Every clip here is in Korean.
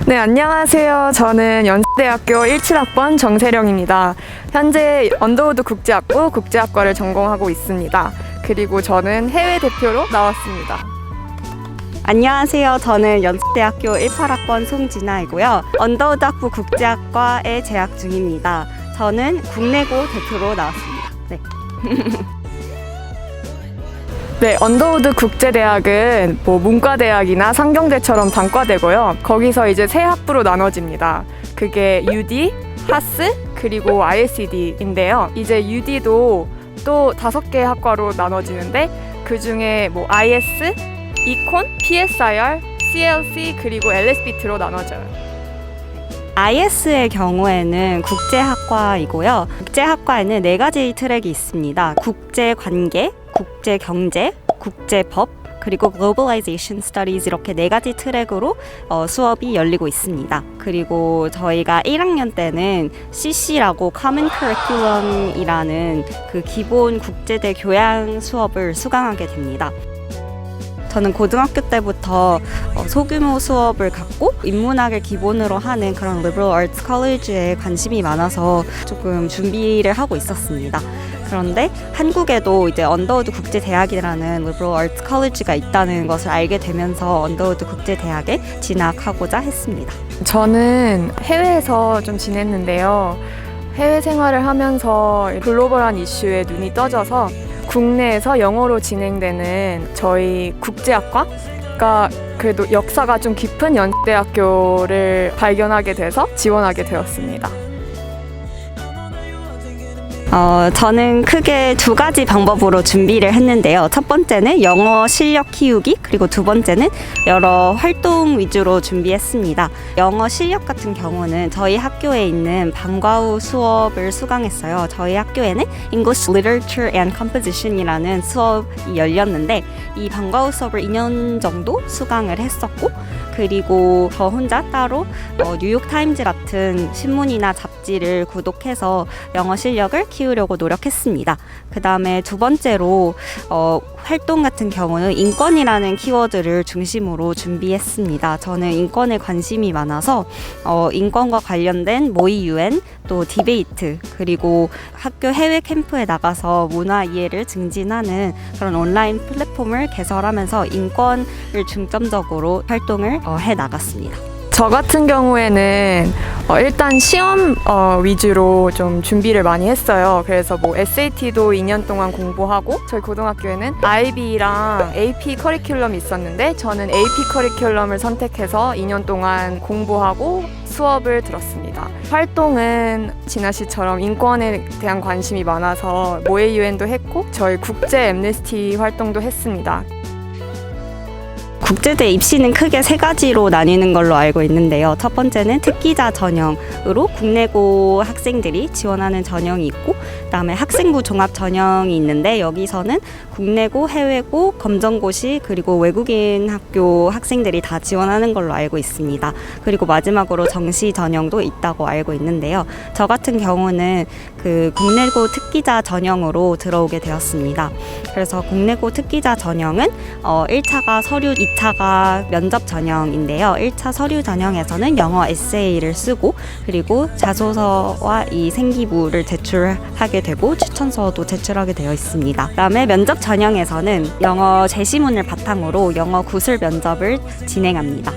네, 안녕하세요. 저는 연세대학교 17학번 정세령입니다. 현재 언더우드 국제학부 국제학과를 전공하고 있습니다. 그리고 저는 해외 대표로 나왔습니다. 안녕하세요. 저는 연세대학교 18학번 송진아이고요. 언더우드 학부 국제학과에 재학 중입니다. 저는 국내고 대표로 나왔습니다. 네. 네, 언더우드 국제대학은 문과대학이나 상경대처럼 단과대고요. 거기서 이제 세 학부로 나눠집니다. 그게 UD, 하스, 그리고 ISED인데요. 이제 UD도 또 5개 학과로 나눠지는데 그 중에 IS, 이콘, PSIR, CLC, 그리고 LSBT로 나눠져요. IS의 경우에는 국제학과이고요. 국제학과에는 4가지 트랙이 있습니다. 국제관계, 국제경제, 국제법, 그리고 Globalization Studies 이렇게 4가지 트랙으로 수업이 열리고 있습니다. 그리고 저희가 1학년 때는 CC라고 Common Curriculum이라는 그 기본 국제대 교양 수업을 수강하게 됩니다. 저는 고등학교 때부터 소규모 수업을 갖고 인문학을 기본으로 하는 그런 Liberal Arts College에 관심이 많아서 조금 준비를 하고 있었습니다. 그런데 한국에도 이제 언더우드 국제대학이라는 Liberal Arts College가 있다는 것을 알게 되면서 언더우드 국제대학에 진학하고자 했습니다. 저는 해외에서 좀 지냈는데요. 해외 생활을 하면서 글로벌한 이슈에 눈이 떠져서 국내에서 영어로 진행되는 저희 국제학과가 그래도 역사가 좀 깊은 연세대학교를 발견하게 돼서 지원하게 되었습니다. 저는 크게 2가지 방법으로 준비를 했는데요. 첫 번째는 영어 실력 키우기, 그리고 두 번째는 여러 활동 위주로 준비했습니다. 영어 실력 같은 경우는 저희 학교에 있는 방과 후 수업을 수강했어요. 저희 학교에는 English Literature and Composition이라는 수업이 열렸는데 이 방과 후 수업을 2년 정도 수강을 했었고, 그리고 저 혼자 따로 뉴욕타임즈 같은 신문이나 잡지를 구독해서 영어 실력을 키우려고 노력했습니다. 그 다음에 두 번째로 활동 같은 경우는 인권이라는 키워드를 중심으로 준비했습니다. 저는 인권에 관심이 많아서 인권과 관련된 모의 유엔, 또 디베이트, 그리고 학교 해외 캠프에 나가서 문화 이해를 증진하는 그런 온라인 플랫폼을 개설하면서 인권을 중점적으로 활동을 해 나갔습니다. 저 같은 경우에는 일단 시험 위주로 좀 준비를 많이 했어요. 그래서 SAT도 2년 동안 공부하고, 저희 고등학교에는 IB랑 AP 커리큘럼이 있었는데 저는 AP 커리큘럼을 선택해서 2년 동안 공부하고 수업을 들었습니다. 활동은 진아 씨처럼 인권에 대한 관심이 많아서 모의 유엔도 했고 저희 국제 엠네스티 활동도 했습니다. 국제대 입시는 크게 3가지로 나뉘는 걸로 알고 있는데요. 첫 번째는 특기자 전형으로 국내고 학생들이 지원하는 전형이 있고, 그다음에 학생부 종합 전형이 있는데 여기서는 국내고, 해외고, 검정고시, 그리고 외국인 학교 학생들이 다 지원하는 걸로 알고 있습니다. 그리고 마지막으로 정시 전형도 있다고 알고 있는데요. 저 같은 경우는 그 국내고 특기자 전형으로 들어오게 되었습니다. 그래서 국내고 특기자 전형은 1차가 서류, 2차가 면접 전형인데요. 1차 서류 전형에서는 영어 에세이를 쓰고, 그리고 자소서와 이 생기부를 제출하게 되고 추천서도 제출하게 되어 있습니다. 그다음에 면접 전형에서는 영어 제시문을 바탕으로 영어 구술 면접을 진행합니다.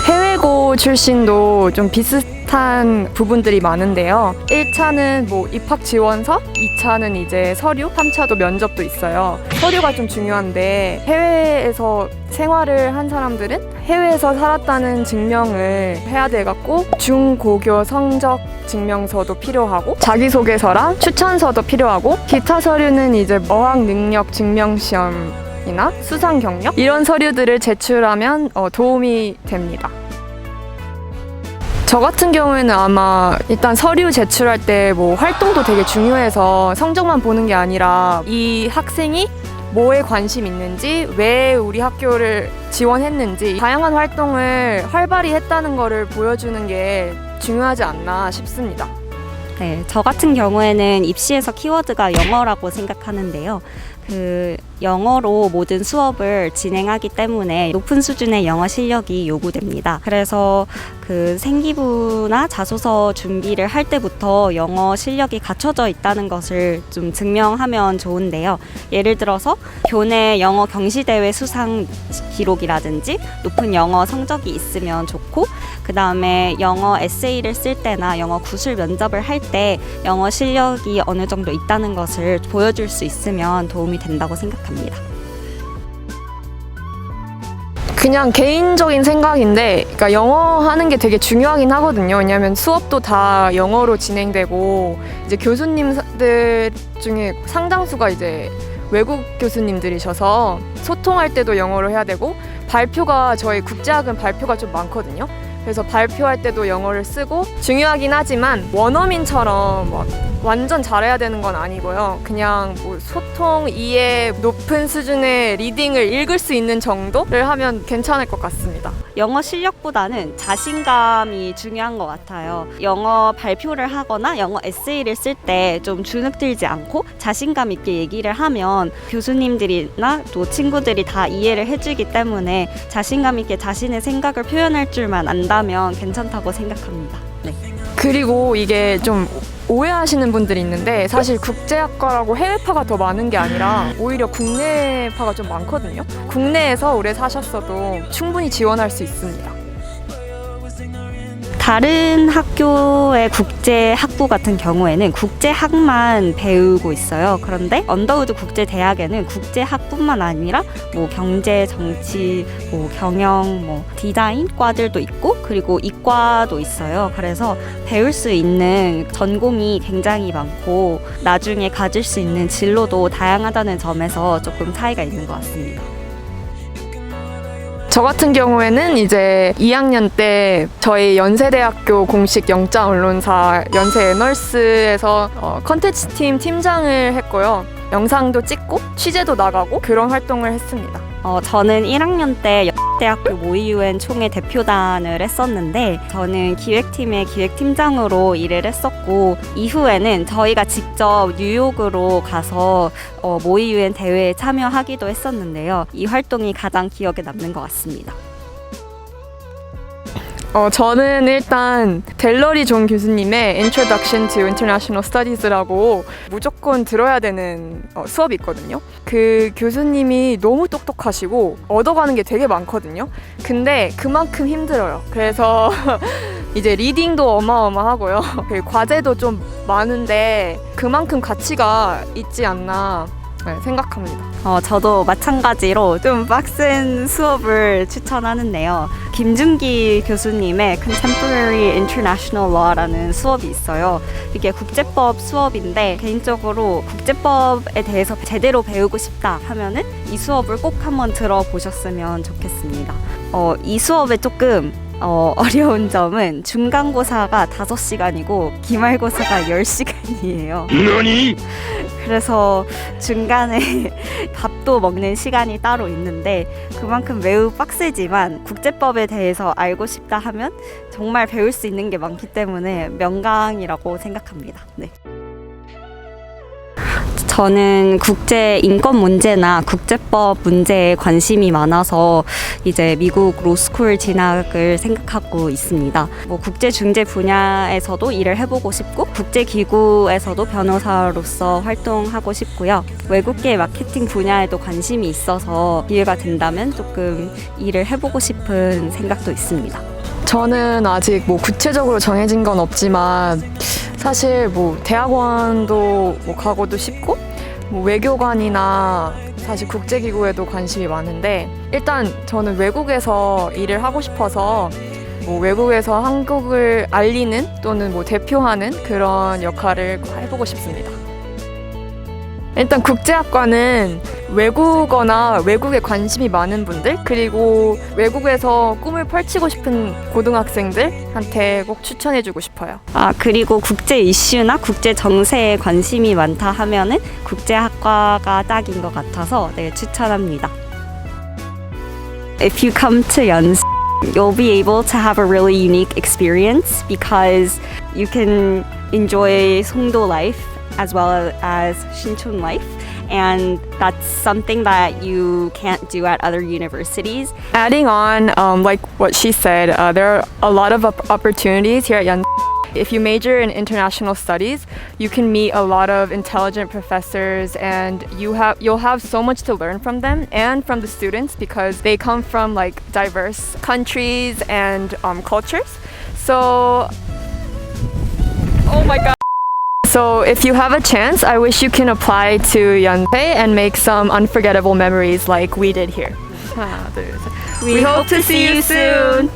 해외고 출신도 좀 비슷한 부분들이 많은데요. 1차는 입학 지원서, 2차는 이제 서류, 3차도 면접도 있어요. 서류가 좀 중요한데 해외에서 생활을 한 사람들은 해외에서 살았다는 증명을 해야 돼갖고 중고교 성적 증명서도 필요하고, 자기소개서랑 추천서도 필요하고, 기타 서류는 이제 어학 능력 증명시험 이나 수상 경력 이런 서류들을 제출하면 도움이 됩니다. 저 같은 경우에는 아마 일단 서류 제출할 때 활동도 되게 중요해서 성적만 보는 게 아니라 이 학생이 뭐에 관심 있는지, 왜 우리 학교를 지원했는지, 다양한 활동을 활발히 했다는 거를 보여주는 게 중요하지 않나 싶습니다. 네, 저 같은 경우에는 입시에서 키워드가 영어라고 생각하는데요. 영어로 모든 수업을 진행하기 때문에 높은 수준의 영어 실력이 요구됩니다. 그래서 생기부나 자소서 준비를 할 때부터 영어 실력이 갖춰져 있다는 것을 좀 증명하면 좋은데요. 예를 들어서 교내 영어 경시대회 수상 기록이라든지 높은 영어 성적이 있으면 좋고, 그 다음에 영어 에세이를 쓸 때나 영어 구술 면접을 할 때 영어 실력이 어느 정도 있다는 것을 보여줄 수 있으면 도움이 된다고 생각합니다. 그냥 개인적인 생각인데, 그러니까 영어 하는 게 되게 중요하긴 하거든요. 왜냐하면 수업도 다 영어로 진행되고, 이제 교수님들 중에 상당수가 이제 외국 교수님들이셔서 소통할 때도 영어로 해야 되고, 발표가 저희 국제학은 발표가 좀 많거든요. 그래서 발표할 때도 영어를 쓰고, 중요하긴 하지만 원어민처럼 막 완전 잘해야 되는 건 아니고요. 그냥 뭐 소통, 이해 높은 수준의 리딩을 읽을 수 있는 정도를 하면 괜찮을 것 같습니다. 영어 실력보다는 자신감이 중요한 것 같아요. 영어 발표를 하거나 영어 에세이를 쓸 때 좀 주눅들지 않고 자신감 있게 얘기를 하면 교수님들이나 또 친구들이 다 이해를 해주기 때문에 자신감 있게 자신의 생각을 표현할 줄만 안다면 괜찮다고 생각합니다. 네. 그리고 이게 좀 오해하시는 분들이 있는데, 사실 국제학과라고 해외파가 더 많은 게 아니라 오히려 국내파가 좀 많거든요. 국내에서 오래 사셨어도 충분히 지원할 수 있습니다. 다른 학교의 국제학부 같은 경우에는 국제학만 배우고 있어요. 그런데 언더우드 국제대학에는 국제학뿐만 아니라 뭐 경제, 정치, 뭐 경영, 뭐 디자인 과들도 있고, 그리고 이과도 있어요. 그래서 배울 수 있는 전공이 굉장히 많고 나중에 가질 수 있는 진로도 다양하다는 점에서 조금 차이가 있는 것 같습니다. 저 같은 경우에는 이제 2학년 때 저희 연세대학교 공식 영장 언론사 연세 애널스에서 컨텐츠 팀 팀장을 했고요. 영상도 찍고 취재도 나가고 그런 활동을 했습니다. 저는 1학년 때 대학교 모의유엔 총회 대표단을 했었는데, 저는 기획팀의 기획팀장으로 일을 했었고, 이후에는 저희가 직접 뉴욕으로 가서 모의유엔 대회에 참여하기도 했었는데요. 이 활동이 가장 기억에 남는 것 같습니다. 저는 일단 델러리 존 교수님의 Introduction to International Studies라고 무조건 들어야 되는 수업이 있거든요. 그 교수님이 너무 똑똑하시고 얻어가는 게 되게 많거든요. 근데 그만큼 힘들어요. 그래서 이제 리딩도 어마어마하고요. 과제도 좀 많은데 그만큼 가치가 있지 않나 생각합니다. 저도 마찬가지로 좀 빡센 수업을 추천하는데요. 김준기 교수님의 Contemporary International Law라는 수업이 있어요. 이게 국제법 수업인데, 개인적으로 국제법에 대해서 제대로 배우고 싶다 하면은 이 수업을 꼭 한번 들어보셨으면 좋겠습니다. 이 수업에 조금 어려운 점은 중간고사가 5시간이고 기말고사가 10시간이에요. 너니? 그래서 중간에 밥도 먹는 시간이 따로 있는데, 그만큼 매우 빡세지만 국제법에 대해서 알고 싶다 하면 정말 배울 수 있는 게 많기 때문에 명강이라고 생각합니다. 네. 저는 국제 인권 문제나 국제법 문제에 관심이 많아서 이제 미국 로스쿨 진학을 생각하고 있습니다. 뭐 국제 중재 분야에서도 일을 해보고 싶고, 국제 기구에서도 변호사로서 활동하고 싶고요. 외국계 마케팅 분야에도 관심이 있어서 기회가 된다면 조금 일을 해보고 싶은 생각도 있습니다. 저는 아직 뭐 구체적으로 정해진 건 없지만, 사실 뭐 대학원도 뭐 가고도 싶고, 뭐 외교관이나 사실 국제기구에도 관심이 많은데, 일단 저는 외국에서 일을 하고 싶어서 뭐 외국에서 한국을 알리는 또는 뭐 대표하는 그런 역할을 해보고 싶습니다. 일단 국제학과는 외국어나 외국에 관심이 많은 분들, 그리고 외국에서 꿈을 펼치고 싶은 고등학생들한테 꼭 추천해주고 싶어요. 그리고 국제 이슈나 국제 정세에 관심이 많다 하면은 국제학과가 딱인 것 같아서 추천합니다. If you come to 연세, you'll be able to have a really unique experience because you can enjoy 송도 life as well as Shinchon Life. And that's something that you can't do at other universities. Adding on, like what she said, there are a lot of opportunities here at Yan. If you major in international studies, you can meet a lot of intelligent professors, and you'll have so much to learn from them and from the students because they come from like diverse countries and cultures. So, oh my God. So if you have a chance, I wish you can apply to Yanpei and make some unforgettable memories like we did here. 하나, 둘, 셋. We hope to see you soon.